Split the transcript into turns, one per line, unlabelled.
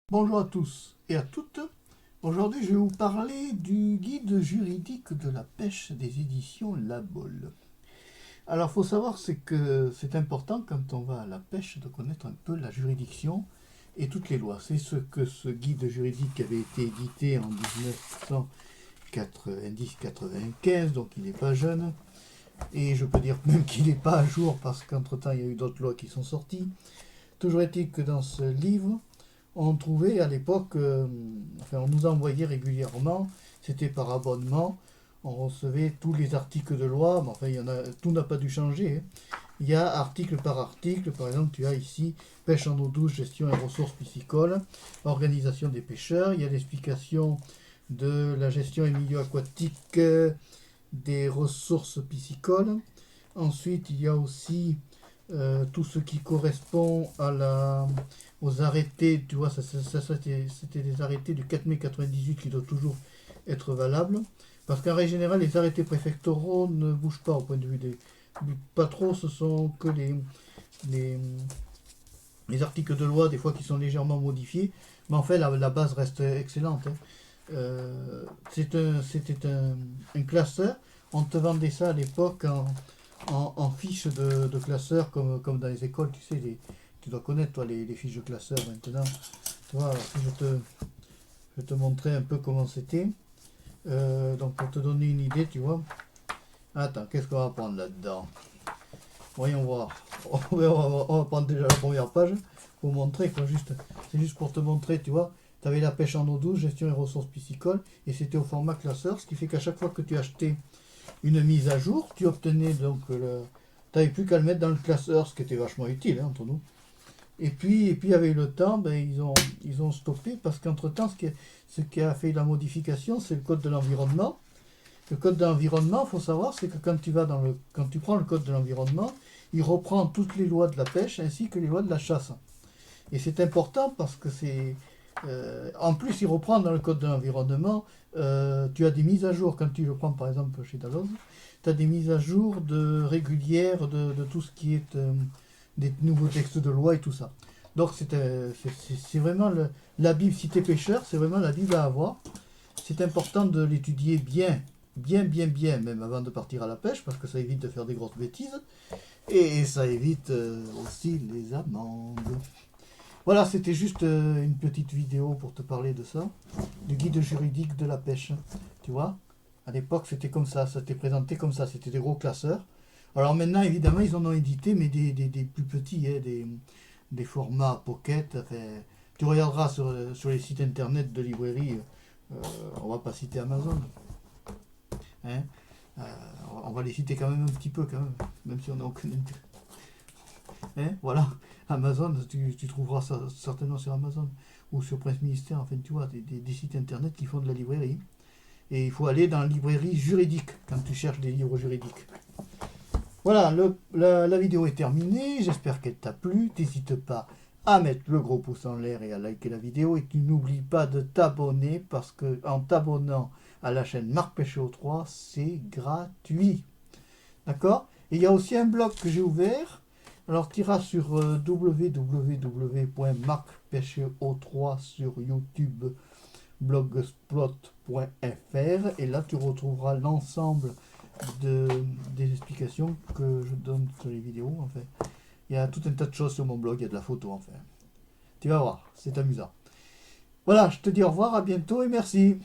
Bonjour à tous et à toutes. Aujourd'hui, je vais vous parler du guide juridique de la pêche des éditions La Bolle. Alors, il faut savoir que c'est important quand on va à la pêche de connaître un peu la juridiction et toutes les lois. C'est ce que ce guide juridique avait été édité en 1990-95, donc il n'est pas jeune. Et je peux dire même qu'il n'est pas à jour parce qu'entre-temps, il y a eu d'autres lois qui sont sorties. Toujours est-il que dans ce livre, on trouvait à l'époque, on nous envoyait régulièrement, c'était par abonnement, on recevait tous les articles de loi, mais enfin, tout n'a pas dû changer, hein. Il y a article par article, par exemple, tu as ici pêche en eau douce, gestion et ressources piscicoles, organisation des pêcheurs, il y a l'explication de la gestion et milieu aquatique des ressources piscicoles. Ensuite, il y a aussi tout ce qui correspond aux arrêtés, tu vois, c'était des arrêtés du 4 mai 98 qui doivent toujours être valables. Parce qu'en règle générale, les arrêtés préfectoraux ne bougent pas au point de vue du pas trop, ce sont que les, les articles de loi, des fois, qui sont légèrement modifiés. Mais en fait, la base reste excellente, hein. C'était un classeur. On te vendait ça à l'époque en fiches de classeurs comme dans les écoles, tu sais, tu dois connaître toi les fiches de classeurs maintenant. Tu vois, alors, si je te montrer un peu comment c'était. Donc pour te donner une idée, tu vois. Attends, qu'est-ce qu'on va prendre là-dedans? Voyons voir. On va prendre déjà la première page pour montrer quoi. C'est juste pour te montrer, tu vois. Tu avais la pêche en eau douce, gestion et ressources piscicoles, et c'était au format classeur, ce qui fait qu'à chaque fois que tu achetais une mise à jour, tu obtenais donc tu n'avais plus qu'à le mettre dans le classeur, ce qui était vachement utile, hein, entre nous. Et puis avec le temps, ben, ils ont stoppé parce qu'entre-temps, ce qui a fait la modification, c'est le code de l'environnement. Le code de l'environnement, il faut savoir, c'est que quand tu prends le code de l'environnement, il reprend toutes les lois de la pêche ainsi que les lois de la chasse. Et c'est important parce que en plus, il reprend dans le code de l'environnement, tu as des mises à jour, quand tu le prends par exemple chez Dalloz, tu as des mises à jour régulières de tout ce qui est des nouveaux textes de loi et tout ça. Donc c'est vraiment la Bible, si tu es pêcheur, c'est vraiment la Bible à avoir. C'est important de l'étudier bien, même avant de partir à la pêche, parce que ça évite de faire des grosses bêtises, et ça évite aussi les amendes. Voilà, c'était juste une petite vidéo pour te parler de ça, du guide juridique de la pêche. Tu vois, à l'époque c'était comme ça était présenté comme ça, c'était des gros classeurs. Alors maintenant, évidemment, ils en ont édité, mais des plus petits, hein, des formats pocket. Enfin, tu regarderas sur les sites internet de librairie, on va pas citer Amazon, hein, euh, on va les citer quand même un petit peu, quand même si on n'a aucun intérêt. Hein, voilà, Amazon, tu trouveras ça certainement sur Amazon ou sur Presse Ministère, enfin tu vois, des sites internet qui font de la librairie. Et il faut aller dans la librairie juridique quand tu cherches des livres juridiques. Voilà, la vidéo est terminée, j'espère qu'elle t'a plu. N'hésite pas à mettre le gros pouce en l'air et à liker la vidéo. Et tu n'oublies pas de t'abonner parce que en t'abonnant à la chaîne Marc Pêchéo 3, c'est gratuit. D'accord? Et il y a aussi un blog que j'ai ouvert. Alors tu iras sur www.marcpêchéo3 sur YouTube, blogspot.fr, et là tu retrouveras l'ensemble des explications que je donne sur les vidéos. En fait, il y a tout un tas de choses sur mon blog, il y a de la photo en fait. Tu vas voir, c'est amusant. Voilà, je te dis au revoir, à bientôt et merci.